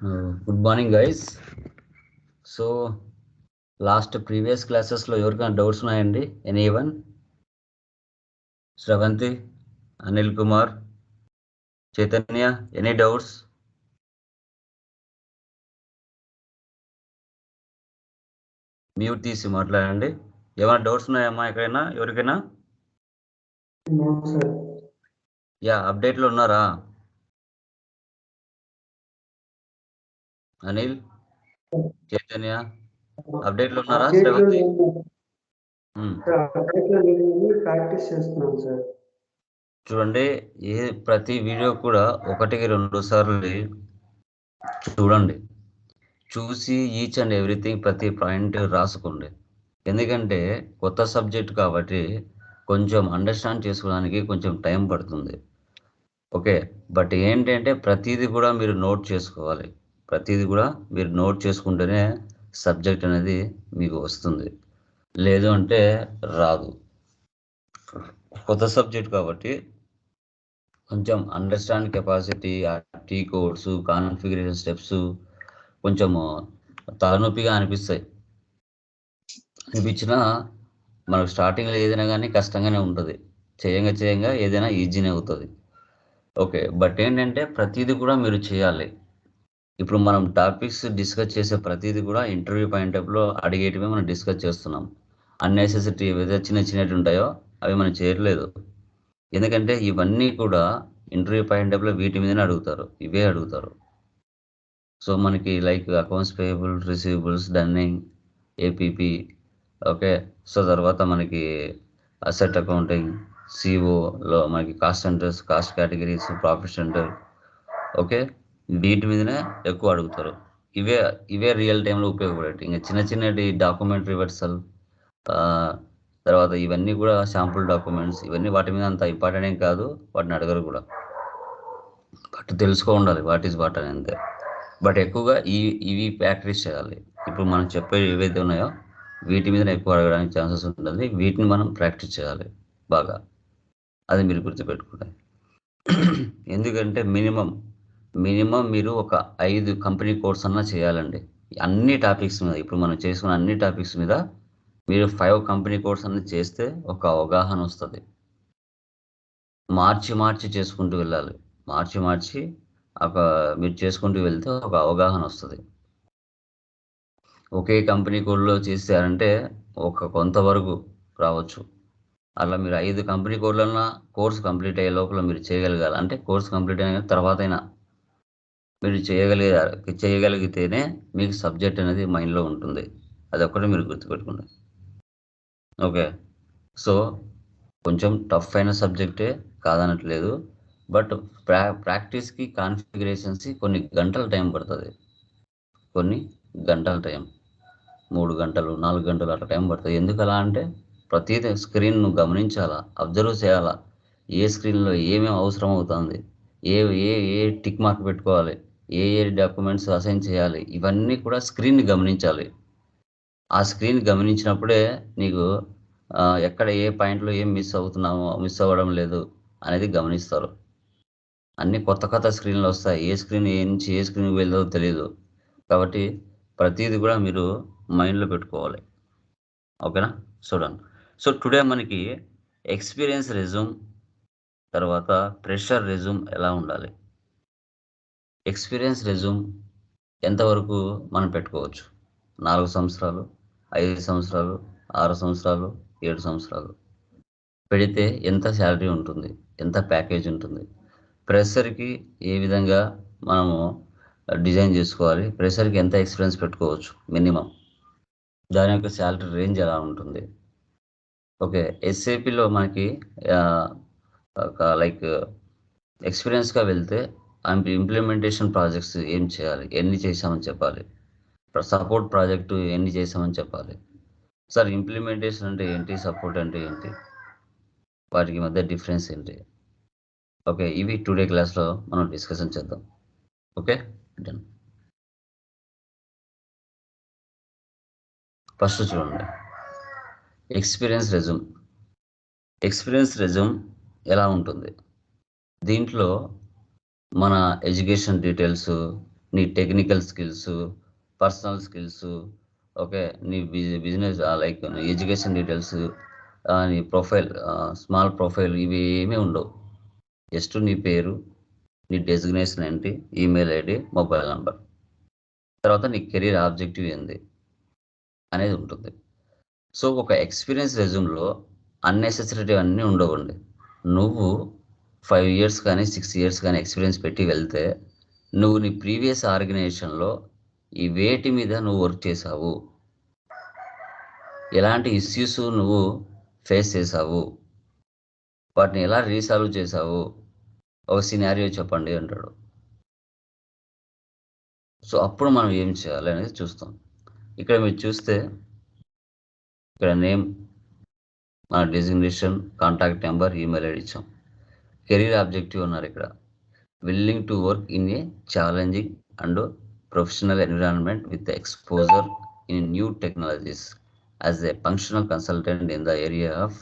Good morning, guys. So, last previous classes lo ఎవరికైనా doubts ఉన్నాయండి? Anyone? Shravanti, Anil Kumar, Chaitanya, any doubts? Mute తీసి మాట్లాడండి. ఏమైనా doubts ఉన్నాయమ్మా ఎక్కడైనా ఎవరికైనా? యా, అప్డేట్లో ఉన్నారా? అనిల్, చైతన్య అప్డేట్లో ఉన్నారా? శ్రవంతి ప్రాక్టీస్ చేస్తున్నాం సార్. చూడండి, ప్రతి వీడియో కూడా 1-2 సార్లు చూడండి. చూసి ఈచ్ అండ్ ఎవ్రీథింగ్ ప్రతి పాయింట్ రాసుకోండి. ఎందుకంటే కొత్త సబ్జెక్ట్ కాబట్టి కొంచెం అండర్స్టాండ్ చేసుకోవడానికి కొంచెం టైం పడుతుంది. ఓకే, బట్ ఏంటంటే ప్రతిదీ కూడా మీరు నోట్ చేసుకోవాలి. ప్రతిదీ కూడా మీరు నోట్ చేసుకుంటేనే సబ్జెక్ట్ అనేది మీకు వస్తుంది, లేదు అంటే రాదు. కొత్త సబ్జెక్ట్ కాబట్టి కొంచెం understand capacity, T codes, configuration steps కొంచెము తలనొప్పిగా అనిపిస్తాయి. అనిపించినా మనకు స్టార్టింగ్లో ఏదైనా కానీ కష్టంగానే ఉంటుంది. చేయంగా ఏదైనా ఈజీనే అవుతుంది. ఓకే, బట్ ఏంటంటే ప్రతిదీ కూడా మీరు చేయాలి. ఇప్పుడు మనం టాపిక్స్ డిస్కస్ చేసే ప్రతిదీ కూడా ఇంటర్వ్యూ పాయింట్ ఆఫ్లో అడిగేటివే మనం డిస్కస్ చేస్తున్నాం. అన్నెసెసిటీ ఏవైతే చిన్నవి ఉంటాయో అవి మనం చేయట్లేదు. ఎందుకంటే ఇవన్నీ కూడా ఇంటర్వ్యూ పాయింట్ ఆఫ్లో వీటి మీదనే అడుగుతారు, ఇవే అడుగుతారు. సో మనకి like accounts payable, receivables, dunning, APP. Okay, so తర్వాత మనకి అసెట్ అకౌంటింగ్, సిఓలో మనకి cost centres, cost categories, profit centre. Okay, వీటి మీదనే ఎక్కువ అడుగుతారు. ఇవే రియల్ టైంలో ఉపయోగపడేవి. ఇంకా చిన్నటి డాక్యుమెంట్ రివర్సల్, తర్వాత ఇవన్నీ కూడా శాంపుల్ డాక్యుమెంట్స్, ఇవన్నీ వాటి మీద అంత ఇంపార్టెంట్ ఏం కాదు, వాటిని అడగరు కూడా. బట్ తెలుసుకో ఉండాలి వాట్ ఈజ్ వాట్ అని, అంతే. బట్ ఎక్కువగా ఇవి ప్రాక్టీస్ చేయాలి. ఇప్పుడు మనం చెప్పేవి ఏవైతే ఉన్నాయో వీటి మీద ఎక్కువ అడగడానికి ఛాన్సెస్ ఉంటుంది. వీటిని మనం ప్రాక్టీస్ చేయాలి బాగా. అది మీరు గుర్తుపెట్టుకోండి. ఎందుకంటే మినిమం మీరు ఒక 5 కంపెనీ కోర్స్ అన్నా చేయాలండి. అన్ని టాపిక్స్ మీద, ఇప్పుడు మనం చేసుకున్న అన్ని టాపిక్స్ మీద మీరు 5 కంపెనీ కోర్స్ అన్నది చేస్తే ఒక అవగాహన వస్తుంది. మార్చి చేసుకుంటూ వెళ్ళాలి. మార్చి మీరు చేసుకుంటూ వెళ్తే ఒక అవగాహన వస్తుంది. ఒకే కంపెనీ కోడ్లో చేశారంటే కొంతవరకు రావచ్చు. అలా మీరు 5 కంపెనీ కోడ్లన్నా కోర్స్ కంప్లీట్ అయ్యే లోపల మీరు చేయగలగాలి. అంటే కోర్స్ కంప్లీట్ అయిన తర్వాతైనా మీరు చేయగలిగితేనే మీకు సబ్జెక్ట్ అనేది మైండ్లో ఉంటుంది. అదొక్కటే మీరు గుర్తుపెట్టుకోండి. ఓకే, సో కొంచెం టఫ్ అయిన సబ్జెక్టే కాదనట్లేదు. బట్ ప్రాక్టీస్కి, కాన్ఫిగరేషన్స్కి కొన్ని గంటల టైం పడుతుంది. 3 గంటలు, 4 గంటలు అట్లా టైం పడుతుంది. ఎందుకు అలా అంటే ప్రతిదీ స్క్రీన్ నువ్వు గమనించాలా, అబ్జర్వ్ చేయాలా. ఏ స్క్రీన్లో ఏమేమి అవసరం అవుతుంది, ఏ టిక్ మార్క్ పెట్టుకోవాలి, ఏ డాక్యుమెంట్స్ అసైన్ చేయాలి, ఇవన్నీ కూడా స్క్రీన్ని గమనించాలి. ఆ స్క్రీన్ గమనించినప్పుడే నీకు ఎక్కడ ఏ పాయింట్లో ఏం మిస్ అవ్వడం లేదు అనేది గమనిస్తారు. అన్ని కొత్త స్క్రీన్లు వస్తాయి. ఏ స్క్రీన్ నుంచి ఏ స్క్రీన్కి వెళ్ళదో తెలియదు. కాబట్టి ప్రతిదీ కూడా మీరు మైండ్లో పెట్టుకోవాలి. ఓకేనా? చూడండి. సో టుడే మనకి ఎక్స్పీరియన్స్ రెజ్యూమ్, తర్వాత ప్రెషర్ రెజ్యూమ్ ఎలా ఉండాలి. ఎక్స్పీరియన్స్ రెజ్యూమ్ ఎంతవరకు మనం పెట్టుకోవచ్చు? 4 సంవత్సరాలు, 5 సంవత్సరాలు, 6 సంవత్సరాలు, 7 సంవత్సరాలు పెడితే ఎంత శాలరీ ఉంటుంది, ఎంత ప్యాకేజ్ ఉంటుంది, ప్రెషర్కి ఏ విధంగా మనము డిజైన్ చేసుకోవాలి, ప్రెషర్కి ఎంత ఎక్స్పీరియన్స్ పెట్టుకోవచ్చు మినిమం, దాని యొక్క శాలరీ రేంజ్ ఎలా ఉంటుంది. ఓకే, ఎస్ఏపిలో మనకి లైక్ ఎక్స్పీరియన్స్గా వెళ్తే ఇంప్లిమెంటేషన్ ప్రాజెక్ట్స్ ఏం చేయాలి, ఎన్ని చేసామని చెప్పాలి. సపోర్ట్ ప్రాజెక్టు ఎన్ని చేసామని చెప్పాలి. సార్ ఇంప్లిమెంటేషన్ అంటే ఏంటి, సపోర్ట్ అంటే ఏంటి, వాటికి మధ్య డిఫరెన్స్ ఏంటి? ఓకే, ఇవి టుడే క్లాస్లో మనం డిస్కషన్ చేద్దాం. Okay, done. ఫస్ట్ చూడండి, ఎక్స్పీరియన్స్ రెజ్యూమ్ ఎలా ఉంటుంది. దీంట్లో మన ఎడ్యుకేషన్ డీటెయిల్స్, నీ technical skills, personal skills, okay, నీ బిజినెస్ లైక్ ఎడ్యుకేషన్ డీటెయిల్స్, నీ ప్రొఫైల్, స్మాల్ ప్రొఫైల్, ఇవి ఏమీ ఉండవు. జస్ట్ నీ పేరు, నీ డెసిగ్నేషన్ ఏంటి, ఈమెయిల్ ఐడి, మొబైల్ నెంబర్, తర్వాత నీ కెరీర్ ఆబ్జెక్టివ్ ఏంది అనేది ఉంటుంది. సో ఒక ఎక్స్పీరియన్స్ రెజ్యూమ్లో అన్నెసెసరీ అన్నీ ఉండవండి. నువ్వు 5 years కానీ 6 years కానీ ఎక్స్పీరియన్స్ పెట్టి వెళ్తే నువ్వు నీ ప్రీవియస్ ఆర్గనైజేషన్లో ఈ వేటి మీద నువ్వు వర్క్ చేసావు, ఎలాంటి ఇష్యూస్ నువ్వు ఫేస్ చేసావు, వాటిని ఎలా రీసాల్వ్ చేసావు, ఒక సినారియో చెప్పండి అంటాడు. సో అప్పుడు మనం ఏం చేయాలి అనేది చూస్తాం. ఇక్కడ మీరు చూస్తే ఇక్కడ నేమ్, మన designation, contact number, email ID ఇచ్చాం. కెరీర్ ఆబ్జెక్టివ్ ఉన్నారు ఇక్కడ. Willing to work in a challenging and professional environment with exposure in new technologies as a functional consultant in the area of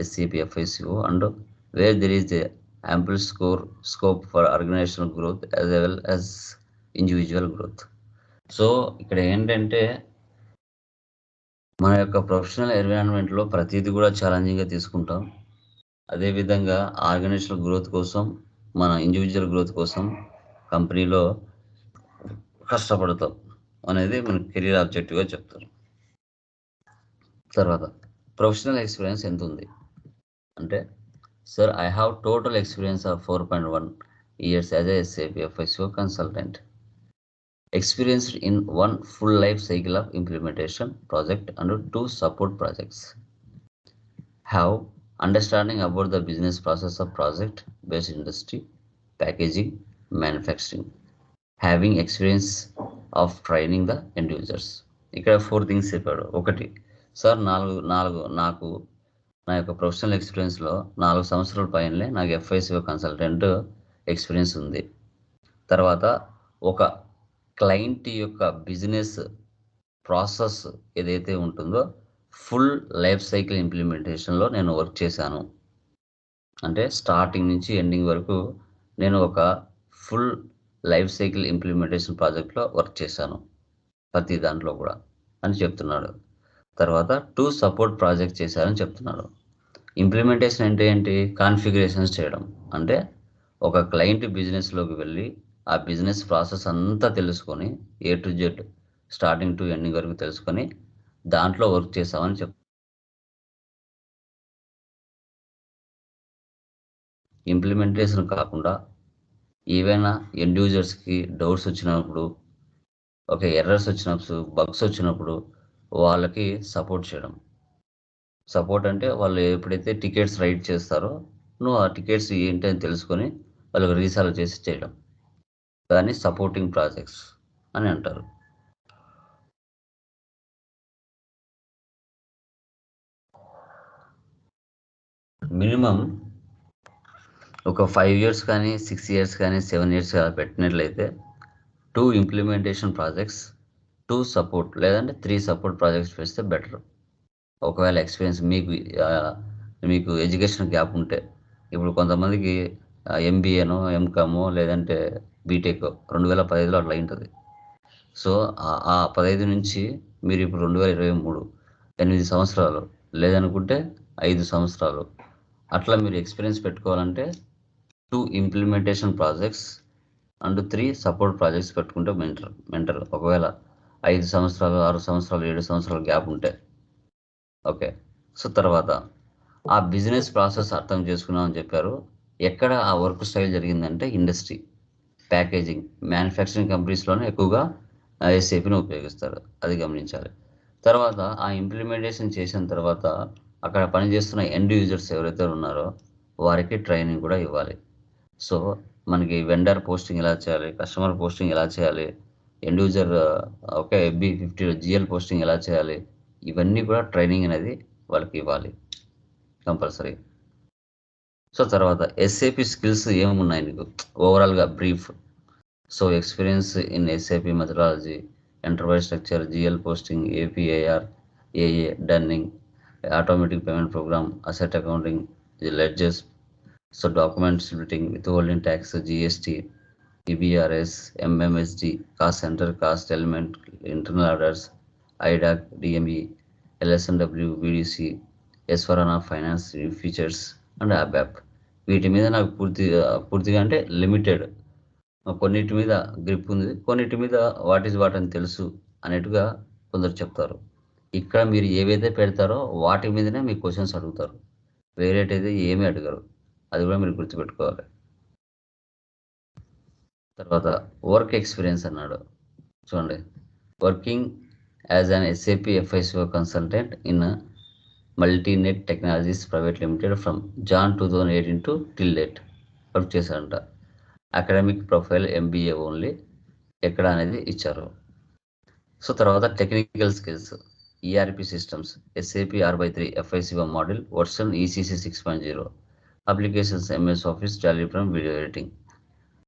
SAP FICO and where there is a ample scope for organizational growth as well as individual growth. So ఇక్కడ ఏంటంటే మన యొక్క professional ఎన్విరాన్మెంట్లో ప్రతిదీ కూడా ఛాలెంజింగ్గా తీసుకుంటాం. అదేవిధంగా organisational growth కోసం, మన ఇండివిజువల్ గ్రోత్ కోసం కంపెనీలో కష్టపడతాం అనేది మన కెరీర్ ఆబ్జెక్టివ్గా చెప్తారు. తర్వాత ప్రొఫెషనల్ ఎక్స్పీరియన్స్ ఎంత ఉంది అంటే, sir I have total experience of 4.1 years as a SAP FICO consultant. Experienced in 1 full life cycle of implementation project and 2 support projects. Have understanding about the business process of project based industry, packaging, manufacturing. Having experience of training the end users. ఇక్కడ 4 things చెప్పాడు. ఒకటి, sir నాకు నా యొక్క professional ఎక్స్పీరియన్స్లో 4 సంవత్సరాల పైనలే నాకు FICO consultant experience ఉంది. తర్వాత ఒక క్లయింట్ యొక్క బిజినెస్ ప్రాసెస్ ఏదైతే ఉంటుందో ఫుల్ లైఫ్ సైకిల్ ఇంప్లిమెంటేషన్లో నేను వర్క్ చేశాను. అంటే స్టార్టింగ్ నుంచి ఎండింగ్ వరకు నేను ఒక ఫుల్ లైఫ్ సైకిల్ ఇంప్లిమెంటేషన్ ప్రాజెక్ట్లో వర్క్ చేశాను, ప్రతి దాంట్లో కూడా అని చెప్తున్నాడు. తర్వాత 2 సపోర్ట్ ప్రాజెక్ట్ చేశారని చెప్తున్నాడు. ఇంప్లిమెంటేషన్ అంటే ఏంటి? కాన్ఫిగరేషన్స్ చేయడం. అంటే ఒక క్లయింట్ బిజినెస్లోకి వెళ్ళి ఆ బిజినెస్ ప్రాసెస్ అంతా తెలుసుకొని A to Z starting to ending వరకు తెలుసుకొని దాంట్లో వర్క్ చేసామని ఇంప్లిమెంటేషన్ కాకుండా ఏవైనా ఎండ్ యూజర్స్కి డౌట్స్ వచ్చినప్పుడు, ఓకే, ఎర్రర్స్ వచ్చినప్పుడు, బగ్స్ వచ్చినప్పుడు వాళ్ళకి సపోర్ట్ చేయడం. సపోర్ట్ అంటే వాళ్ళు ఎప్పుడైతే టికెట్స్ రైట్ చేస్తారో నువ్వు ఆ టికెట్స్ ఏంటి అని తెలుసుకొని వాళ్ళకి రీసాల్వ్ చేసి చేయడం, దాన్ని సపోర్టింగ్ ప్రాజెక్ట్స్ అని అంటారు. మినిమం ఒక 5 years కానీ 6 years కానీ 7 years పెట్టినట్లయితే 2 ఇంప్లిమెంటేషన్ ప్రాజెక్ట్స్, 2 సపోర్ట్ లేదంటే 3 సపోర్ట్ ప్రాజెక్ట్స్ పెడితే బెటర్. ఒకవేళ ఎక్స్పీరియన్స్ మీకు ఎడ్యుకేషన్ గ్యాప్ ఉంటే, ఇప్పుడు కొంతమందికి MBAనో MCOMో లేదంటే బీటెక్ 2015లో అట్లా ఉంటుంది. సో ఆ 15 నుంచి మీరు ఇప్పుడు 2023 8 సంవత్సరాలు లేదనుకుంటే 5 సంవత్సరాలు అట్లా మీరు ఎక్స్పీరియన్స్ పెట్టుకోవాలంటే 2 implementation projects and 3 support projects పెట్టుకుంటే మెంటర్. ఒకవేళ 5 సంవత్సరాలు 6 సంవత్సరాలు 7 సంవత్సరాలు గ్యాప్ ఉంటే ఓకే. సో తర్వాత ఆ బిజినెస్ ప్రాసెస్ అర్థం చేసుకున్నామని చెప్పారు. ఎక్కడ ఆ వర్క్ స్టైల్ జరిగిందంటే ఇండస్ట్రీ, ప్యాకేజింగ్, మ్యానుఫ్యాక్చరింగ్ కంపెనీస్లోనే ఎక్కువగా SAPని ఉపయోగిస్తారు, అది గమనించాలి. తర్వాత ఆ ఇంప్లిమెంటేషన్ చేసిన తర్వాత అక్కడ పనిచేస్తున్న ఎండ్ యూజర్స్ ఎవరైతే ఉన్నారో వారికి ట్రైనింగ్ కూడా ఇవ్వాలి. సో మనకి వెండర్ పోస్టింగ్ ఎలా చేయాలి, కస్టమర్ పోస్టింగ్ ఎలా చేయాలి, end user okay FB50 GL posting ఎలా చేయాలి, ఇవన్నీ కూడా ట్రైనింగ్ అనేది వాళ్ళకి ఇవ్వాలి కంపల్సరీ. సో తర్వాత SAP స్కిల్స్ ఏమున్నాయి నీకు ఓవరాల్గా brief. So experience in SAP methodology, enterprise structure, GL posting, APAR, AA, dunning, automatic payment program, asset accounting, ledges, so document splitting, withholding tax, GST, EBRS, MMSD, Cost Center, Cost Element, Internal Orders, IDAC, DME, LSNW, VDC, S4HANA Finance Features and ABAP. వీటి మీద నాకు పూర్తిగా అంటే limited, కొన్నిటి మీద grip ఉంది, కొన్నిటి మీద వాట్ ఈజ్ వాట్ అని తెలుసు అనేట్టుగా కొందరు చెప్తారు. ఇక్కడ మీరు ఏవైతే పెడతారో వాటి మీదనే మీ క్వశ్చన్స్ అడుగుతారు, వేరేటైతే ఏమీ అడగరు. అది కూడా మీరు గుర్తుపెట్టుకోవాలి. తర్వాత వర్క్ ఎక్స్పీరియన్స్ అన్నాడు చూడండి. Working as an SAP FICO consultant in Multinet Technologies private limited from Jan 2018 to till date work చేశారంట. అకాడమిక్ ప్రొఫైల్ MBA ఓన్లీ ఎక్కడ అనేది ఇచ్చారు. సో తర్వాత technical skills, ERP systems, SAP R/3 FICO model version ECC 6.0, applications MS office, Tally from video editing.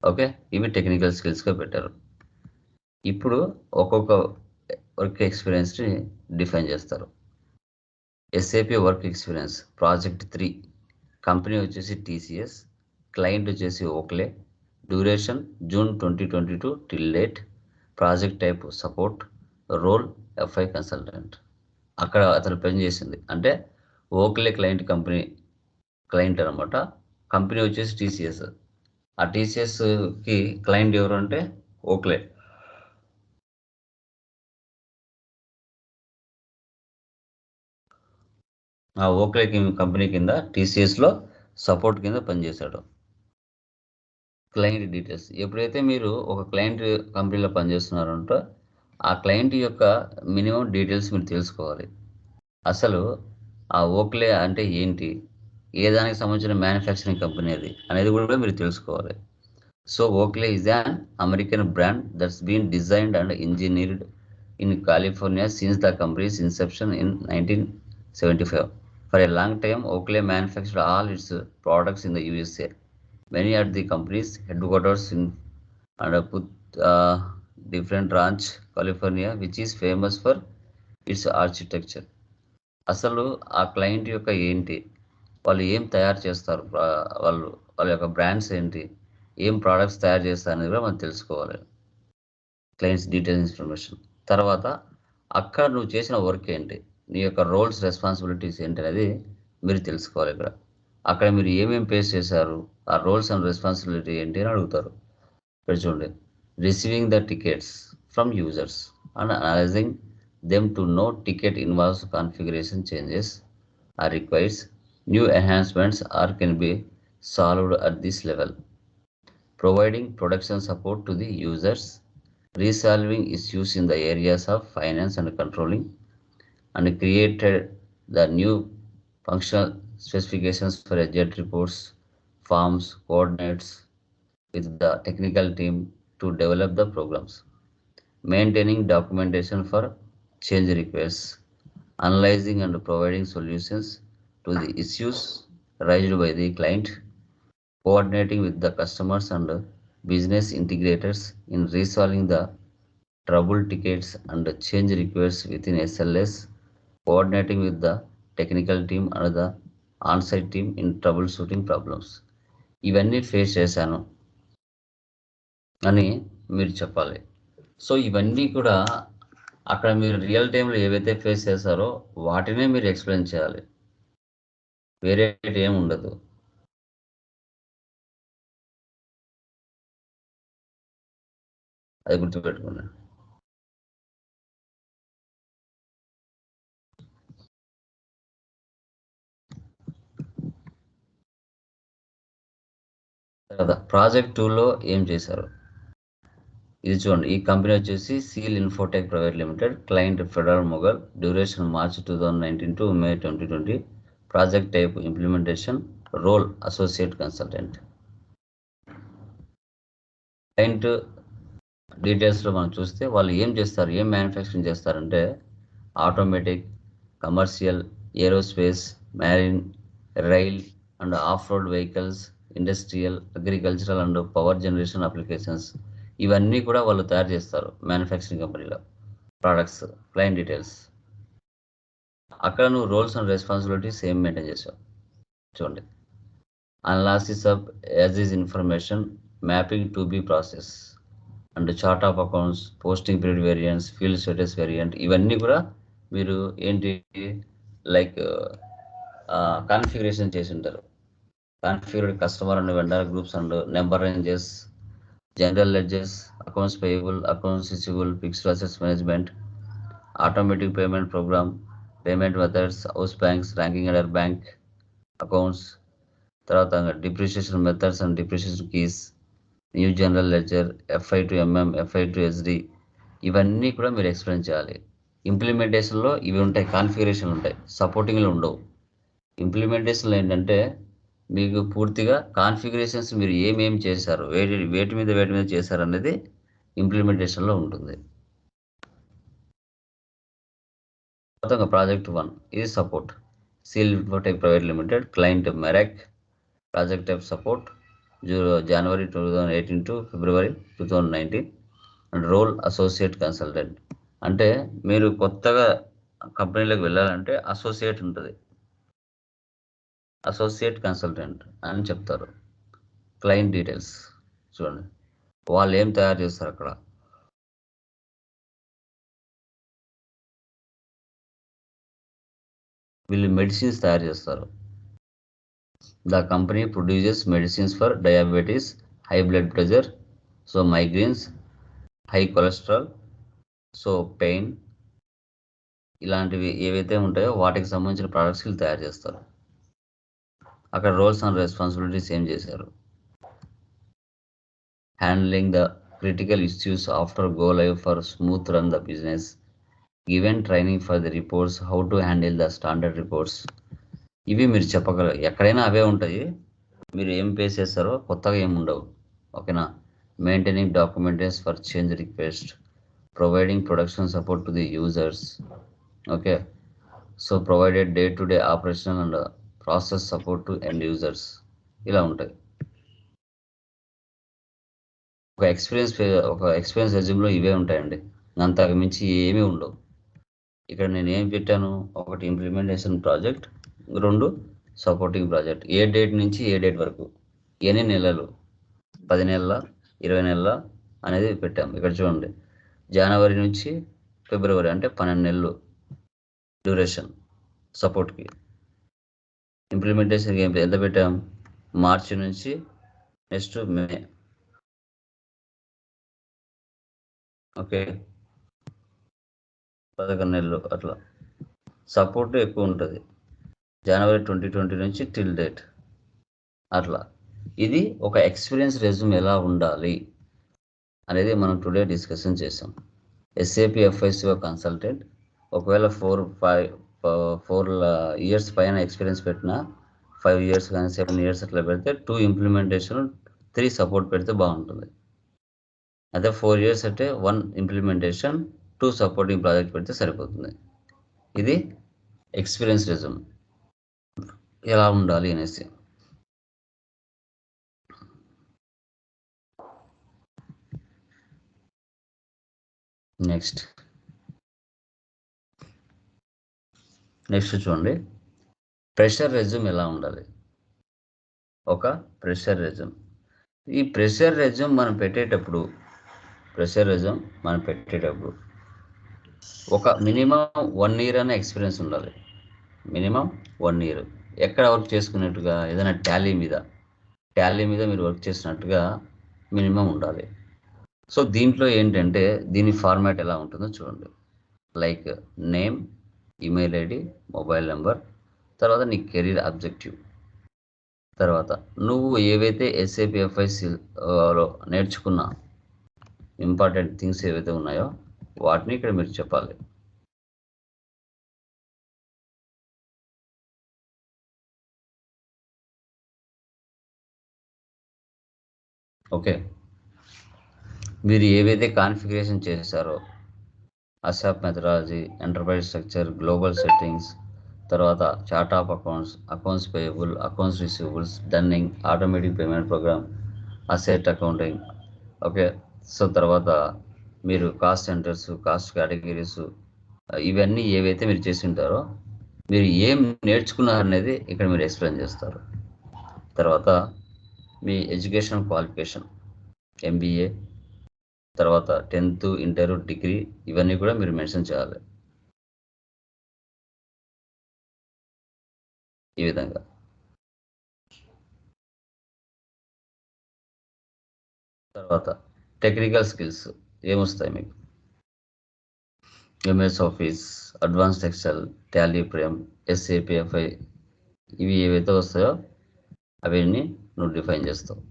Okay, ఇవి technical స్కిల్స్గా పెట్టారు. ఇప్పుడు ఒక్కొక్క వర్క్ ఎక్స్పీరియన్స్ని డిఫైన్ చేస్తారు. SAP work experience project 3, company వచ్చేసి TCS, క్లయింట్ వచ్చేసి Oakley, duration June 2022 till date, project type support, role FI consultant. అక్కడ అతను పని చేసింది అంటే ఓక్లే క్లయింట్ అనమాట. కంపెనీ వచ్చేసి TCS. ఆ TCSకి క్లయింట్ ఎవరు అంటే ఓక్లే. ఆ ఓక్లే కంపెనీ కింద TCSలో సపోర్ట్ కింద పనిచేశాడు. క్లయింట్ డీటెయిల్స్, ఎప్పుడైతే మీరు ఒక క్లయింట్ కంపెనీలో పనిచేస్తున్నారంటో ఆ క్లయింట్ యొక్క మినిమం డీటెయిల్స్ మీరు తెలుసుకోవాలి. అసలు ఆ ఓక్లే అంటే ఏంటి, ఏ దానికి సంబంధించిన మ్యానుఫ్యాక్చరింగ్ కంపెనీ అది అనేది కూడా మీరు తెలుసుకోవాలి. So Oakley is an American brand that's been designed and engineered in California since the company's inception in 1975. For a long time, Oakley manufactured all its products in the USA. Many at the company's headquarters in different ranch, California, which is famous for its architecture. అసలు ఆ client యొక్క ఏంటి, వాళ్ళు ఏం తయారు చేస్తారు, వాళ్ళ యొక్క బ్రాండ్స్ ఏంటి, ఏం ప్రోడక్ట్స్ తయారు చేస్తారు అనేది కూడా మనం తెలుసుకోవాలి. Clients details information. తర్వాత అక్కడ నువ్వు చేసిన వర్క్ ఏంటి, నీ యొక్క రోల్స్ రెస్పాన్సిబిలిటీస్ ఏంటి అనేది మీరు తెలుసుకోవాలి. అక్కడ మీరు ఏమేమి ఫేస్ చేశారు, ఆ రోల్స్ అండ్ రెస్పాన్సిబిలిటీ ఏంటి అని అడుగుతారు. ఇక్కడ చూడండి, receiving the tickets from users and analysing them to know ticket involves configuration changes or requires new enhancements or can be solved at this level, providing production support to the users, resolving issues in the areas of finance and controlling, and created the new functional specifications for jet reports, forms, coordinates with the technical team to develop the programs, maintaining documentation for change requests, analyzing and providing solutions to the issues raised by the client, coordinating with the customers and business integrators in resolving the trouble tickets and change requests within SLS, coordinating with the technical team and the on-site team in troubleshooting problems. ఇవన్నీ face చేశాను అని మీరు చెప్పాలి. So ఇవన్నీ కూడా అక్కడ మీరు real టైంలో ఏవైతే ఫేస్ చేశారో వాటినే మీరు ఎక్స్ప్లెయిన్ చేయాలి, వేరే ఏం ఉండదు. అది గుర్తుపెట్టుకోండి. తర్వాత ప్రాజెక్ట్ 2లో ఏం చేశారు ఇది చూడండి. ఈ కంపెనీ వచ్చేసి Seal Infotech private limited, client Federal Mogul, duration March 2019 to May 2020, project type implementation, role associate consultant. Client డీటెయిల్స్లో మనం చూస్తే వాళ్ళు ఏం చేస్తారు, ఏం మ్యానుఫ్యాక్చరింగ్ చేస్తారంటే automatic, commercial, aerospace, marine, rail and off road vehicles, industrial, agricultural and power generation applications, ఇవన్నీ కూడా వాళ్ళు తయారు చేస్తారు మ్యానుఫ్యాక్చరింగ్ కంపెనీలో ప్రోడక్ట్స్. క్లయింట్ డీటెయిల్స్, అక్కడ నువ్వు రోల్స్ అండ్ రెస్పాన్సిబిలిటీస్ మెయింటైన్ చేసావు. చూడండి, analysis of as is information mapping to be process and chart of accounts, posting period variants, field status variant, ఇవన్నీ కూడా మీరు ఏంటి లైక్ కాన్ఫిగరేషన్ చేసి ఉంటారు. Configured customer and vendor groups and number ranges, general ledgers, accounts payable, accounts receivable, fixed assets management, automatic payment program, payment methods, house banks, ranking under bank accounts, తర్వాత depreciation methods and depreciation keys, new general ledger, FI to MM, FI to SD, ఇవన్నీ కూడా మీరు explain చేయాలి. ఇంప్లిమెంటేషన్లో ఇవి ఉంటాయి, configuration ఉంటాయి, సపోర్టింగ్లో ఉండవు. ఇంప్లిమెంటేషన్లో ఏంటంటే మీకు పూర్తిగా కాన్ఫిగరేషన్స్ మీరు ఏమేమి చేశారు, వేటి మీద చేశారు అనేది ఇంప్లిమెంటేషన్లో ఉంటుంది. మొత్తంగా ప్రాజెక్ట్ 1 ఇది support. Seal Infotech private limited, client మెరాక్, ప్రాజెక్ట్ టైప్ సపోర్ట్, జనవరి 2018 టు ఫిబ్రవరి 2019, అండ్ రోల్ అసోసియేట్ కన్సల్టెంట్. అంటే మీరు కొత్తగా కంపెనీలోకి వెళ్ళాలంటే అసోసియేట్ ఉంటుంది, అసోసియేట్ కన్సల్టెంట్ అని చెప్తారు. క్లయింట్ డీటెయిల్స్ చూడండి, వాళ్ళు ఏం తయారు చేస్తారు అక్కడ. వీళ్ళు మెడిసిన్స్ తయారు చేస్తారు. The company produces medicines for diabetes, high blood pressure, so migrants, high cholesterol, so pain, ఇలాంటివి ఏవైతే ఉంటాయో వాటికి సంబంధించిన ప్రోడక్ట్స్ వీళ్ళు తయారు చేస్తారు. అక్కడ రోల్స్ అండ్ రెస్పాన్సిబిలిటీస్ ఏం చేశారు. Handling the critical issues after go live for smooth run the business, given training for the reports, how to handle the standard reports. ఇవి మీరు చెప్పగలరు, ఎక్కడైనా అవే ఉంటాయి, మీరు ఏం ఫేస్ చేస్తారో కొత్తగా ఏమి ఉండవు. ఓకేనా. Maintaining documentation for change request, providing production support to the users. Okay, so provided day to day operational and process support to end users, ఇలా ఉంటాయి. ఒక ఎక్స్పీరియన్స్ రెజ్యూమ్లో ఇవే ఉంటాయండి, అంతకు మించి ఏమీ ఉండవు. ఇక్కడ నేను ఏం పెట్టాను, ఒకటి ఇంప్లిమెంటేషన్ ప్రాజెక్ట్, 2 సపోర్టింగ్ ప్రాజెక్ట్. ఏ డేట్ నుంచి ఏ డేట్ వరకు, ఎన్ని నెలలు, 10 నెలల, 20 నెలల అనేది పెట్టాము. ఇక్కడ చూడండి, జనవరి నుంచి ఫిబ్రవరి అంటే 12 నెలలు డ్యూరేషన్ సపోర్ట్కి. ఇంప్లిమెంటేషన్కి ఎంత పెట్టాం, మార్చి నుంచి నెక్స్ట్ మే. ఓకే, 11 నెలలు అట్లా. సపోర్ట్ ఎక్కువ ఉంటుంది, జనవరి 2020 నుంచి టిల్ డేట్ అట్లా. ఇది ఒక ఎక్స్పీరియన్స్ రెజ్యూమ్ ఎలా ఉండాలి అనేది మనం టుడే డిస్కషన్ చేసాం. ఎస్ఏపి ఎఫ్ఐసిఓ కన్సల్టెంట్, ఒకవేళ 4 ఇయర్స్ పైన ఎక్స్పీరియన్స్ పెట్టినా, 5 ఇయర్స్ కానీ 7 ఇయర్స్ అట్లా పెడితే 2 ఇంప్లిమెంటేషన్ 3 సపోర్ట్ పెడితే బాగుంటుంది. అదే 4 ఇయర్స్ అంటే 1 ఇంప్లిమెంటేషన్ 2 సపోర్టింగ్ ప్రాజెక్ట్ పెడితే సరిపోతుంది. ఇది ఎక్స్పీరియన్స్ రెజ్యూమ్ ఎలా ఉండాలి అనేసి. నెక్స్ట్ చూడండి, ప్రెషర్ రెజ్యూమ్ ఎలా ఉండాలి. ఒక ప్రెషర్ రెజ్యూమ్, ఈ ప్రెషర్ రెజ్యూమ్ మనం పెట్టేటప్పుడు ఒక మినిమం 1 ఇయర్ అనే ఎక్స్పీరియన్స్ ఉండాలి. మినిమం 1 ఇయర్ ఎక్కడ వర్క్ చేసుకున్నట్టుగా, ఏదైనా టాలీ మీద మీరు వర్క్ చేసినట్టుగా మినిమం ఉండాలి. సో దీంట్లో ఏంటంటే దీని ఫార్మాట్ ఎలా ఉంటుందో చూడండి. Like name, email ID, mobile number, తర్వాత నీ కెరీర్ అబ్జెక్టివ్, తర్వాత నువ్వు ఏవైతే ఎస్ఏపి ఎఫ్ఐసిలో నేర్చుకున్న ఇంపార్టెంట్ థింగ్స్ ఏవైతే ఉన్నాయో వాటిని ఇక్కడ మీరు చెప్పాలి. ఓకే, మీరు ఏవైతే కాన్ఫిగరేషన్ చేశారో, ASAP methodology, enterprise structure, global settings, తర్వాత chart of accounts, accounts payable, accounts receivables, dunning, automatic payment program, asset accounting. Okay, so తర్వాత మీరు కాస్ట్ సెంటర్స్, కాస్ట్ కేటగిరీస్, ఇవన్నీ ఏవైతే మీరు చేసి ఉంటారో, మీరు ఏం నేర్చుకున్నారనేది ఇక్కడ మీరు ఎక్స్ప్లెయిన్ చేస్తారు. తర్వాత మీ ఎడ్యుకేషన్ క్వాలిఫికేషన్, ఎంబీఏ, తర్వాత 10th, ఇంటర్, డిగ్రీ ఇవన్నీ కూడా మీరు మెన్షన్ చేయాలి. ఈ విధంగా. తర్వాత టెక్నికల్ స్కిల్స్ ఏమొస్తాయి మీకు? MS office, advanced excel, Tally, Prime, SAP FI ఇవి ఏవైతే వస్తాయో అవన్నీ నువ్వు డిఫైన్ చేస్తావు.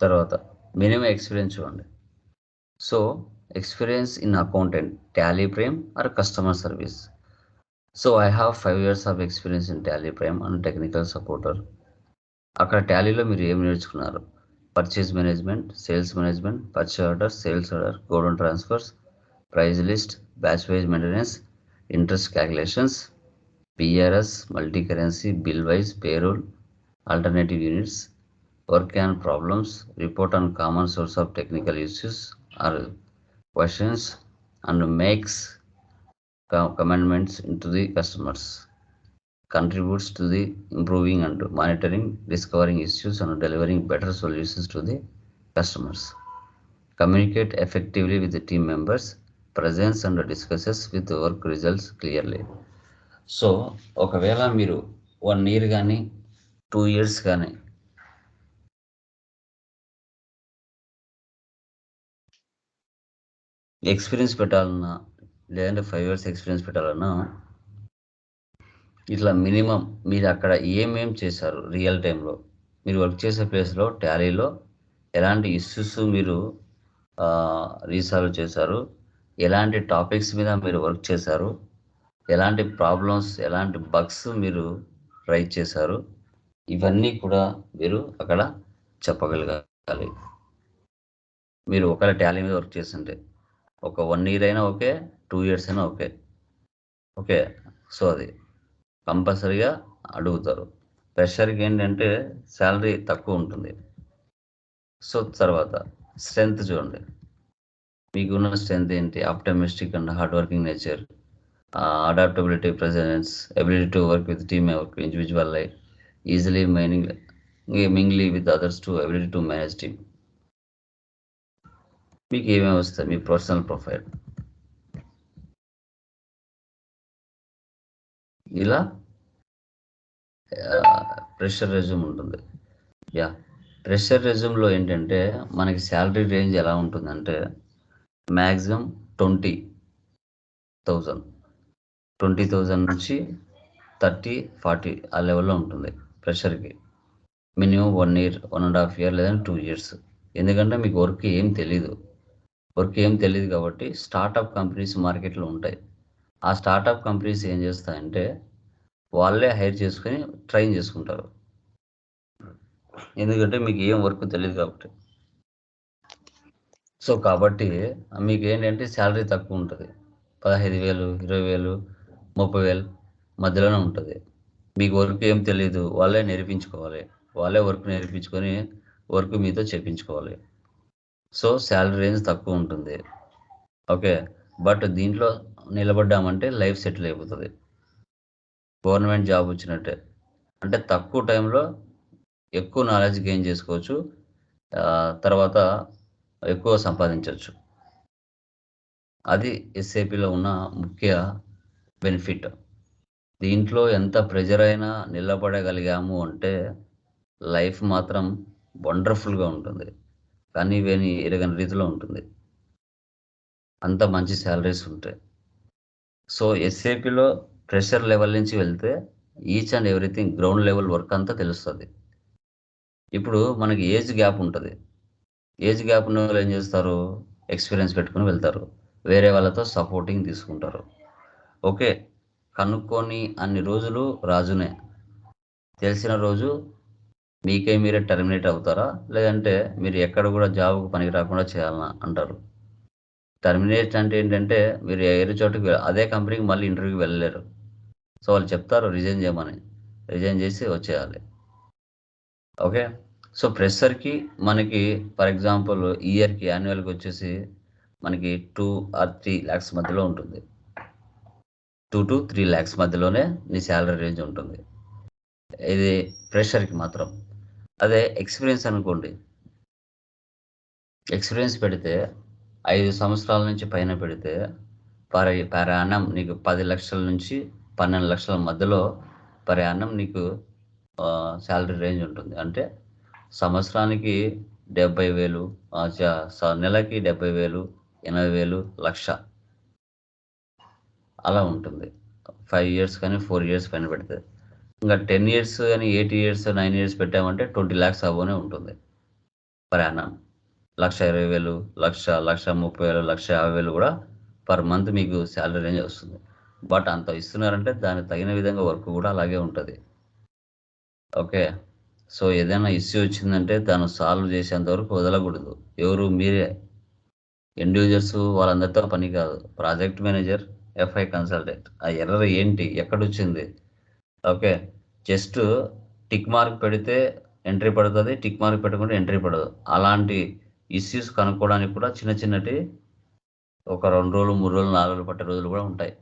తర్వాత మినిమం ఎక్స్పీరియన్స్ చూడండి. So experience in accountant, Tally, Prime or customer service. So I have 5 years of experience in Tally, Prime and technical supporter. అక్కడ టాలీలో మీరు ఏం నేర్చుకున్నారు? Purchase management, sales management, purchase order, sales order, godown transfers, price list, batch wise maintenance, interest calculations, PRS, multi currency, bill wise, payroll, alternative units, work on problems, report on common source of technical issues or questions, and makes commandments into the customers, contributes to the improving and monitoring, discovering issues and delivering better solutions to the customers. Communicate effectively with the team members, presents and discusses with the work results clearly. So ఒకవేళ మీరు 1 year కానీ 2 years కానీ experience పెట్టాలన్నా, లేదంటే 5 years experience పెట్టాలన్నా ఇట్లా minimum మీరు అక్కడ ఏమేం చేశారు, రియల్ టైంలో మీరు వర్క్ చేసే ప్లేస్లో టాలీలో ఎలాంటి ఇష్యూస్ మీరు రీసాల్వ్ చేశారు, ఎలాంటి టాపిక్స్ మీద మీరు వర్క్ చేశారు, ఎలాంటి ప్రాబ్లమ్స్, ఎలాంటి బగ్స్ మీరు రైజ్ చేశారు, ఇవన్నీ కూడా మీరు అక్కడ చెప్పగలగాలి. మీరు ఒకవేళ టాలీ మీద వర్క్ చేస్తుంటే ఒక 1 year అయినా ఓకే, 2 years అయినా ఓకే. ఓకే, సో అది కంపల్సరీగా అడుగుతారు. ఫ్రెషర్కి ఏంటంటే శాలరీ తక్కువ ఉంటుంది. సో తర్వాత స్ట్రెంగ్త్ చూడండి, మీకున్న స్ట్రెంగ్త్ ఏంటి? Optimistic and hard working nature, adaptability, presence, ability to work with team work, individual life, easily mingle with others, to ability to manage team. మీకు ఏమేమి వస్తాయి? మీ పర్సనల్ ప్రొఫైల్ ఇలా ప్రెషర్ రెజ్యూమ్ ఉంటుంది. యా, ప్రెషర్ రెజ్యూమ్లో ఏంటంటే మనకి శాలరీ రేంజ్ ఎలా ఉంటుందంటే మ్యాక్సిమం 20,000 నుంచి 30-40 ఆ లెవెల్లో ఉంటుంది ప్రెషర్కి. మినిమం 1 year, 1.5 year లేదా 2 years. ఎందుకంటే మీకు వర్క్ ఏం తెలీదు కాబట్టి స్టార్టప్ కంపెనీస్ మార్కెట్లో ఉంటాయి. ఆ స్టార్టప్ కంపెనీస్ ఏం చేస్తాయంటే వాళ్ళే హైర్ చేసుకొని ట్రైన్ చేసుకుంటారు. ఎందుకంటే మీకు ఏం వర్క్ తెలియదు కాబట్టి. సో కాబట్టి మీకు ఏంటంటే శాలరీ తక్కువ ఉంటుంది. 15,000, 20,000, 30,000 మధ్యలోనే ఉంటుంది. మీకు వర్క్ ఏం తెలియదు, వాళ్ళే నేర్పించుకోవాలి. వాళ్ళే వర్క్ నేర్పించుకొని వర్క్ మీతో చేపించుకోవాలి. సో శాలరీ రేంజ్ తక్కువ ఉంటుంది. ఓకే, బట్ దీంట్లో నిలబడ్డామంటే లైఫ్ సెటిల్ అయిపోతుంది. గవర్నమెంట్ జాబ్ వచ్చినట్టే. అంటే తక్కువ టైంలో ఎక్కువ నాలెడ్జ్ గెయిన్ చేసుకోవచ్చు, తర్వాత ఎక్కువ సంపాదించవచ్చు. అది ఎస్ఏపిలో ఉన్న ముఖ్య బెనిఫిట్. దీంట్లో ఎంత ప్రెజర్ అయినా నిలబడగలిగాము అంటే లైఫ్ మాత్రం వండర్ఫుల్గా ఉంటుంది, కానీ ఇవేని ఎరగని రీతిలో ఉంటుంది. అంత మంచి శాలరీస్ ఉంటాయి. సో ఎస్ఏపిలో ప్రెషర్ లెవెల్ నుంచి వెళ్తే each and everything ground level work అంతా తెలుస్తుంది. ఇప్పుడు మనకి ఏజ్ గ్యాప్ ఉంటుంది. ఏజ్ గ్యాప్ ఉన్న వాళ్ళు ఏం చేస్తారు? ఎక్స్పీరియన్స్ పెట్టుకుని వెళ్తారు, వేరే వాళ్ళతో సపోర్టింగ్ తీసుకుంటారు. ఓకే, కనుక్కొని అన్ని రోజులు రాజునే, తెలిసిన రోజు మీకే మీరే టర్మినేట్ అవుతారా, లేదంటే మీరు ఎక్కడ కూడా జాబ్కు పనికి రాకుండా చేయాలన్నా అంటారు. టర్మినేట్ అంటే ఏంటంటే మీరు వేరే చోటుకి అదే కంపెనీకి మళ్ళీ ఇంటర్వ్యూకి వెళ్ళలేరు. సో వాళ్ళు చెప్తారు రిజైన్ చేయమని, రిజైన్ చేసి వచ్చేయాలి. ఓకే. సో ఫ్రెషర్కి మనకి ఫర్ ఎగ్జాంపుల్ ఇయర్కి యాన్యువల్కి వచ్చేసి మనకి 2 or 3 lakhs మధ్యలో ఉంటుంది. 2 to 3 lakhs మధ్యలోనే నీ శాలరీ రేంజ్ ఉంటుంది. ఇది ఫ్రెషర్కి మాత్రం. అదే ఎక్స్పీరియన్స్ అనుకోండి, ఎక్స్పీరియన్స్ పెడితే 5 సంవత్సరాల నుంచి పైన పెడితే పర్ యానం నీకు 10 లక్షల నుంచి 12 లక్షల మధ్యలో పర్ యానం నీకు శాలరీ రేంజ్ ఉంటుంది. అంటే సంవత్సరానికి 70,000, నెలకి 70,000, 80,000, లక్ష అలా ఉంటుంది. 5 years కానీ 4 years పైన పెడితే. ఇంకా 10 years కానీ 8 years 9 years పెట్టామంటే 20 lakhs అబోనే ఉంటుంది పర్ యానం. 1,20,000, 1,30,000, 1,50,000 కూడా పర్ మంత్ మీకు శాలరీ రేంజ్ వస్తుంది. బట్ అంత ఇస్తున్నారంటే దానికి తగిన విధంగా వర్క్ కూడా అలాగే ఉంటుంది. ఓకే. సో ఏదైనా ఇష్యూ వచ్చిందంటే దాన్ని సాల్వ్ చేసేంత వరకు వదలకూడదు. ఎవరు మీరే. ఇండివిజువల్స్ వాళ్ళందరితో పని కాదు. ప్రాజెక్ట్ మేనేజర్, ఎఫ్ఐ కన్సల్టెంట్ ఆ ఎర్రర్ ఏంటి, ఎక్కడొచ్చింది, ఓకే. జస్ట్ టిక్ మార్క్ పెడితే ఎంట్రీ పడుతుంది, టిక్ మార్క్ పెట్టకుండా ఎంట్రీ పడదు. అలాంటి ఇష్యూస్ కనుక్కోవడానికి కూడా చిన్న చిన్నటి ఒక 2 రోజులు 3 రోజులు 4 రోజులు పట్టే రోజులు కూడా ఉంటాయి.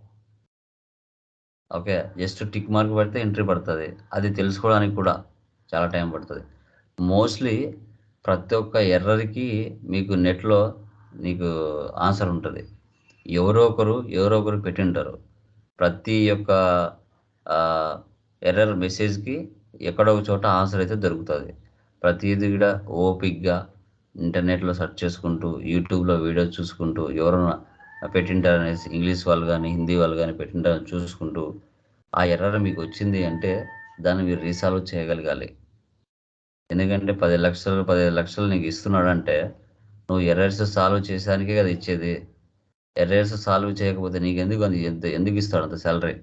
ఓకే. జస్ట్ టిక్ మార్క్ పెడితే ఎంట్రీ పడుతుంది. అది తెలుసుకోవడానికి కూడా చాలా టైం పడుతుంది. మోస్ట్లీ ప్రతి ఒక్క ఎర్రర్కి మీకు నెట్లో నీకు ఆన్సర్ ఉంటుంది. ఎవరో ఒకరు పెట్టింటారు. ప్రతి ఒక్క ఎర్రర్ మెసేజ్కి ఎక్కడో ఒక చోట ఆన్సర్ అయితే దొరుకుతుంది. ప్రతిదీ కూడా ఓపిక్గా ఇంటర్నెట్లో సెర్చ్ చేసుకుంటూ, యూట్యూబ్లో వీడియో చూసుకుంటూ, ఎవరైనా పెట్టింటారనేసి ఇంగ్లీష్ వాళ్ళు కానీ హిందీ వాళ్ళు కానీ పెట్టింటారని చూసుకుంటూ ఆ ఎర్రర్ మీకు వచ్చింది అంటే దాన్ని మీరు రీసాల్వ్ చేయగలగాలి. ఎందుకంటే 10 లక్షలు 15 లక్షలు నీకు ఇస్తున్నాడంటే నువ్వు ఎర్రర్స్ సాల్వ్ చేసేదానికే కదా ఇచ్చేది. ఎర్రర్స్ సాల్వ్ చేయకపోతే నీకెందుకు ఎందుకు ఇస్తాడు అంత శాలరీ?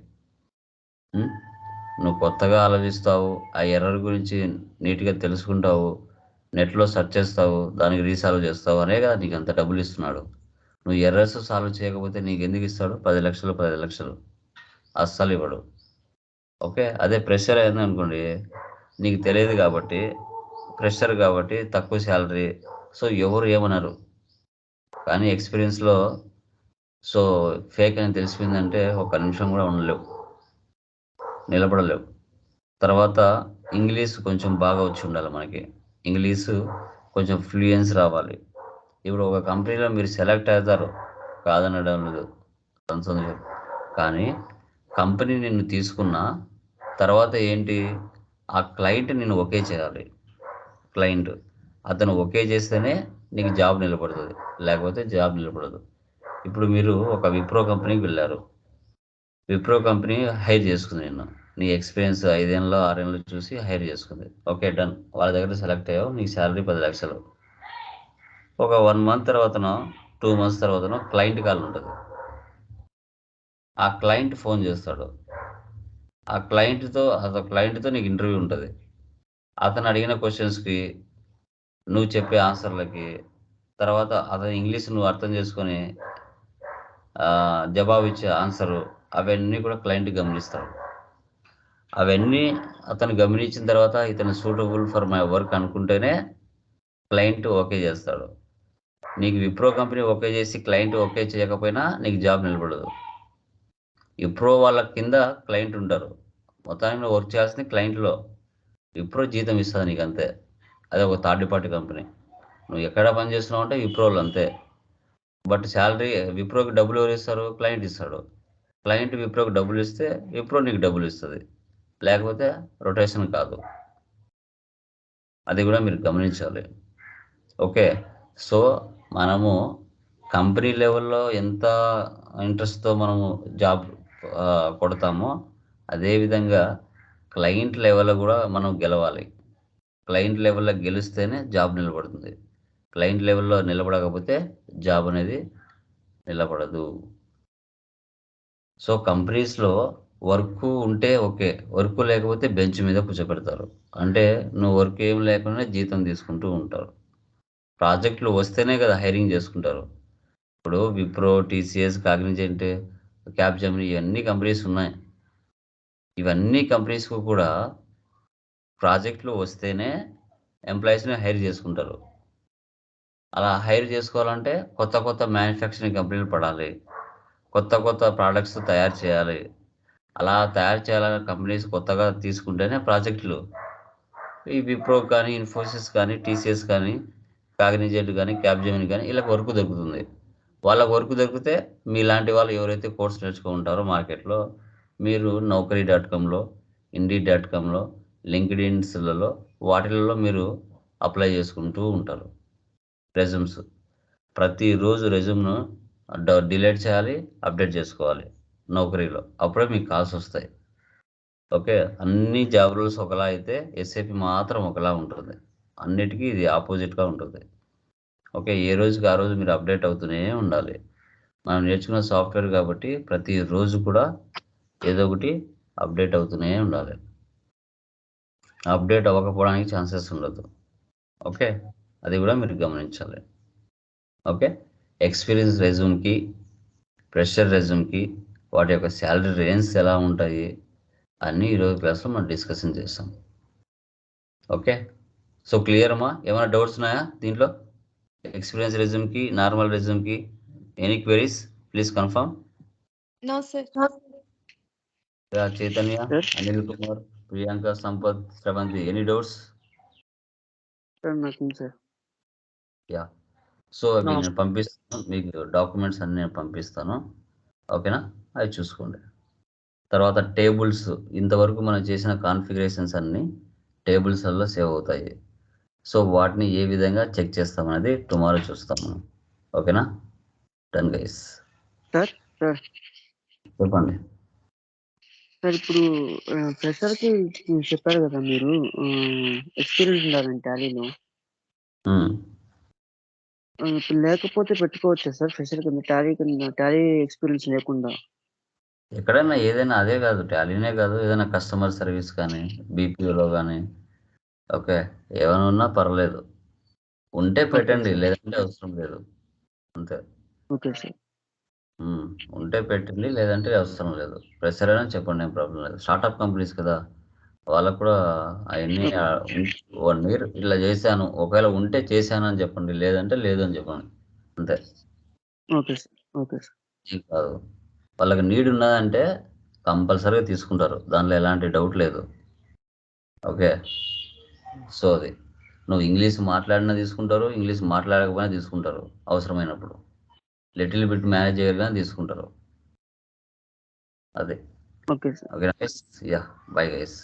నువ్వు కొత్తగా ఆలోచిస్తావు, ఆ ఎర్రర్ గురించి నీట్గా తెలుసుకుంటావు, నెట్లో సెర్చ్ చేస్తావు, దానికి రీసాల్వ్ చేస్తావు అనే కదా నీకు అంత డబ్బులు ఇస్తున్నాడు. నువ్వు ఎర్రర్స్ సాల్వ్ చేయకపోతే నీకు ఎందుకు ఇస్తాడు 10 లక్షలు 15 లక్షలు? అస్సలు ఇవ్వడు. ఓకే. అదే ప్రెషర్ అయింది అనుకోండి, నీకు తెలియదు కాబట్టి, ప్రెషర్ కాబట్టి తక్కువ శాలరీ, సో ఎవరు ఏమన్నారు. కానీ ఎక్స్పీరియన్స్లో సో ఫేక్ అని తెలిసిపోయిందంటే ఒక్క నిమిషం కూడా ఉండలేవు, నిలబడలేవు. తర్వాత ఇంగ్లీష్ కొంచెం బాగా వచ్చి ఉండాలి మనకి. ఇంగ్లీషు కొంచెం ఫ్లూయెన్స్ రావాలి. ఇప్పుడు ఒక కంపెనీలో మీరు సెలెక్ట్ అవుతారు, కాదనడం లేదు, సంతోషం. కానీ కంపెనీ నిన్ను తీసుకున్న తర్వాత ఏంటి, ఆ క్లయింట్ నిన్ను ఓకే చేయాలి. క్లయింట్ అతను ఓకే చేస్తేనే నీకు జాబ్ నిలబడుతుంది, లేకపోతే జాబ్ నిలబడదు. ఇప్పుడు మీరు ఒక విప్రో కంపెనీకి వెళ్ళారు. విప్రో కంపెనీ హైర్ చేసుకుంది నిన్ను. నీ ఎక్స్పీరియన్స్ 5 ఏళ్ళు 6 ఏళ్ళు చూసి హైర్ చేసుకుంది. Okay, done. వాళ్ళ దగ్గర సెలెక్ట్ అయ్యావు, నీకు శాలరీ 10 లక్షలు. ఒక 1 month తర్వాతనో 2 months తర్వాతనో క్లయింట్ కాల్ ఉంటుంది. ఆ క్లయింట్ ఫోన్ చేస్తాడు. ఆ క్లయింట్తో నీకు ఇంటర్వ్యూ ఉంటుంది. అతను అడిగిన క్వశ్చన్స్కి నువ్వు చెప్పే ఆన్సర్లకి, తర్వాత అతని ఇంగ్లీష్ నువ్వు అర్థం చేసుకొని జవాబు ఇచ్చే ఆన్సరు, అవన్నీ కూడా క్లయింట్ గమనిస్తాడు. అవన్నీ అతను గమనించిన తర్వాత ఇతను సూటబుల్ ఫర్ మై వర్క్ అనుకుంటేనే క్లయింట్ ఓకే చేస్తాడు. నీకు విప్రో కంపెనీ ఓకే చేసి క్లయింట్ ఓకే చేయకపోయినా నీకు జాబ్ నిలబడదు. విప్రో వాళ్ళ కింద క్లయింట్ ఉంటారు. మొత్తానికి నువ్వు వర్క్ చేయాల్సింది క్లయింట్లో. విప్రో జీతం ఇస్తుంది నీకు అంతే. అదే ఒక థర్డ్ పార్టీ కంపెనీ. నువ్వు ఎక్కడ పని చేస్తున్నావు అంటే విప్రోలు అంతే. బట్ శాలరీ విప్రోకి డబ్బులు ఎవరు ఇస్తారు? క్లయింట్ ఇస్తాడు. క్లయింట్ విప్రోకి డబ్బులు ఇస్తే విప్రో నీకు డబ్బులు ఇస్తుంది, లేకపోతే రొటేషన్ కాదు. అది కూడా మీరు గమనించాలి. ఓకే. సో మనము కంపెనీ లెవెల్లో ఎంత ఇంట్రెస్ట్తో మనము జాబ్ కొడతామో అదేవిధంగా క్లయింట్ లెవెల్లో కూడా మనం గెలవాలి. క్లయింట్ లెవెల్లో గెలిస్తేనే జాబ్ నిలబడుతుంది. క్లయింట్ లెవెల్లో నిలబడకపోతే జాబ్ అనేది నిలబడదు. సో కంపెనీస్లో వర్క్ ఉంటే ఓకే, వర్క్ లేకపోతే బెంచ్ మీద కూర్చోపెడతారు. అంటే నువ్వు వర్క్ ఏం లేకుండా జీతం తీసుకుంటూ ఉంటారు. ప్రాజెక్టులు వస్తేనే కదా హైరింగ్ చేసుకుంటారు. ఇప్పుడు విప్రో, టీసీఎస్, కాగ్నిజెంట్, క్యాప్జెమిని ఇవన్నీ కంపెనీస్ ఉన్నాయి. ఇవన్నీ కంపెనీస్కు కూడా ప్రాజెక్టులు వస్తేనే ఎంప్లాయీస్ని హైర్ చేసుకుంటారు. అలా హైర్ చేసుకోవాలంటే కొత్త మ్యానుఫ్యాక్చరింగ్ కంపెనీలు పడాలి, కొత్త ప్రోడక్ట్స్ తయారు చేయాలి. అలా తయారు చేయాలని కంపెనీస్ కొత్తగా తీసుకుంటేనే ప్రాజెక్టులు ఈ విప్రో కానీ, ఇన్ఫోసిస్ కానీ, టీసీఎస్ కానీ, కాగ్నిజెంట్ కానీ, క్యాప్జెమిని కానీ వీళ్ళకి వర్క్ దొరుకుతుంది. వాళ్ళకి వర్క్ దొరికితే మీలాంటి వాళ్ళు ఎవరైతే కోర్స్ నేర్చుకుంటారో మార్కెట్లో, మీరు Naukri.comలో, Indeed.comలో, లింక్డ్ఇన్స్లలో వాటిలలో మీరు అప్లై చేసుకుంటూ ఉంటారు రెజ్యూమ్స్. ప్రతిరోజు రెజ్యూమ్ను డిలీట్ చేయాలి, అప్డేట్ చేసుకోవాలి నౌకరీలో. అప్పుడే మీకు కాల్స్ వస్తాయి. ఓకే, అన్ని జాబ్ రోల్స్ ఒకలా అయితే ఎస్ఏపి మాత్రం ఒకలా ఉంటుంది. అన్నిటికీ ఇది ఆపోజిట్గా ఉంటుంది. ఓకే, ఏ రోజుకి ఆ రోజు మీరు అప్డేట్ అవుతూనే ఉండాలి. మనం నేర్చుకున్న సాఫ్ట్వేర్ కాబట్టి ప్రతిరోజు కూడా ఏదో ఒకటి అప్డేట్ అవుతూనే ఉండాలి. అప్డేట్ అవ్వకపోవడానికి ఛాన్సెస్ ఉండదు. ఓకే, అది కూడా మీరు గమనించాలి. ఓకే, ఎక్స్పీరియన్స్ రెజ్యూమ్కి, ఫ్రెషర్ రెజ్యూమ్కి వాటి యొక్క శాలరీ రేంజ్ ఎలా ఉంటాయి అన్నీ ఈరోజు క్లాస్లో మనం డిస్కషన్ చేస్తాం. ఓకే, సో క్లియర్ అమ్మా? ఏమైనా డౌట్స్ ఉన్నాయా దీంట్లో? ఎక్స్పీరియన్స్ రెజ్యూమ్కి, నార్మల్ రెజ్యూమ్కి any queries? Please confirm. No, sir. Chaitanya, Sir. Anil Kumar, Priyanka, Sampath, Sravanthi, any doubts? Sir nothing sir. Yeah, so అవి నేను పంపిస్తాను మీకు, డాక్యుమెంట్స్ అన్ని నేను పంపిస్తాను. ఓకేనా, అవి చూసుకోండి. తర్వాత టేబుల్స్, ఇంతవరకు మనం చేసిన కాన్ఫిగరేషన్స్ అన్నీ టేబుల్స్లో సేవ్ అవుతాయి. సో వాటిని ఏ విధంగా చెక్ చేస్తామనేది టుమారో చూస్తాం మనం. ఓకేనా, డన్ గైస్. సార్ సార్ చెప్పండి. సార్ ఇప్పుడు ఫ్రెషర్కి చెప్పారు కదా మీరు, ఎక్స్పీరియన్స్ ఉండాలని టాలీలో. ఇప్పుడు లేకపోతే పెట్టుకోవచ్చా సార్ ఫ్రెషర్ కింద, టాలీ ఎక్స్పీరియన్స్ లేకుండా? ఎక్కడైనా ఏదైనా అదే కాదు, టాలీనే కాదు, ఏదైనా కస్టమర్ సర్వీస్ కానీ, బీపీఓలో కానీ, ఓకే, ఏమైనా ఉన్నా పర్లేదు. ఉంటే పెట్టండి, లేదంటే అవసరం లేదు. అంతే. Okay sir. ఉంటే పెట్టండి, లేదంటే అవసరం లేదు. ప్రెషర్ అయినా చెప్పండి, ఏం ప్రాబ్లం లేదు. స్టార్ట్అప్ కంపెనీస్ కదా, వాళ్ళకు కూడా అవన్నీ 1 year ఇట్లా చేశాను, ఒకవేళ ఉంటే చేశాను అని చెప్పండి, లేదంటే లేదు అని చెప్పండి. అంతే. Okay sir. Okay sir. ఏం కాదు, వాళ్ళకి నీడ్ ఉన్నదంటే కంపల్సరీగా తీసుకుంటారు, దానిలో ఎలాంటి డౌట్ లేదు. ఓకే, సో అది నువ్వు ఇంగ్లీష్ మాట్లాడినా తీసుకుంటారు, ఇంగ్లీష్ మాట్లాడకపోయినా తీసుకుంటారు. అవసరమైనప్పుడు లిటిల్ బిట్ మేనేజ్ చేయగానే తీసుకుంటారు. అదే. Okay sir. Okay guys, yeah, bye guys.